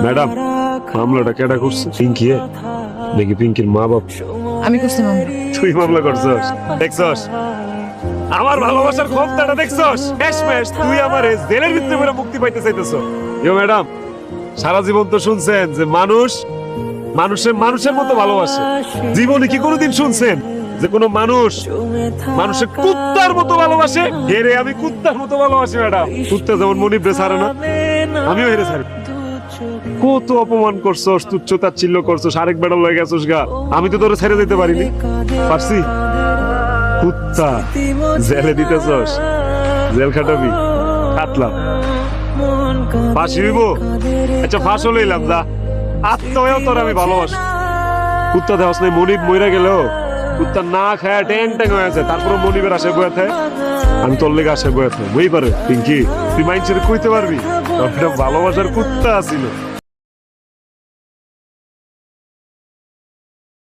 Madam, মামলাটা কেডা করছে? পিঙ্কি নাকি পিঙ্কির মা বাপ? আমি করছি মামলা। তুই মামলা করছস? দেখছস আমার ভালোবাসার ক্ষমতাটা? দেখছস শেষমেশ তুই আমার জেলের ভিতরে করে মুক্তি পাইতে চাইতেছ। ইয়ো ম্যাডাম, সারা জীবন তো শুনছেন যে মানুষ মানুষের মতো ভালোবাসে। জীবনে কি কোনোদিন শুনছেন যে কোনো মানুষ মানুষের কুত্তার মতো ভালোবাসে? হেরে আমি কুত্তার মতো ভালোবাসি ম্যাডাম। কুত্তা যেমন মনিবরে ছাড়ে না, আমিও হেরে ছাড়ি। কত অপমান করছস, তুচ্ছ তাচ্ছিল্য করছস, আরেক বেড়া লয়ে গেছস গা। আমি তো তোরে ছেড়ে দিতে পারিনি, পারছি? কুত্তা জেলে দিতেছস, জেল খাটাবি, কাটলাম, ফাঁসি হইব। আচ্ছা ফাঁস লইলাম, যা আত্মহত্যা তোর আমি ভালোবাসি। কুত্তা দেওয়াস নাই, মনিব মইরা গেলেও কুত্তা না খায় ট্যাং ট্যাং হয়ে আছে, তারপরে মনিবের আসে বয়ে থাকে, আমি তোর লেগে আসে বয়ে থাকে। বই পারে পিঙ্কি, তুই মাইন্ড ছেড়ে কইতে পারবি তোর ভালোবাসার কুত্তা আছিল।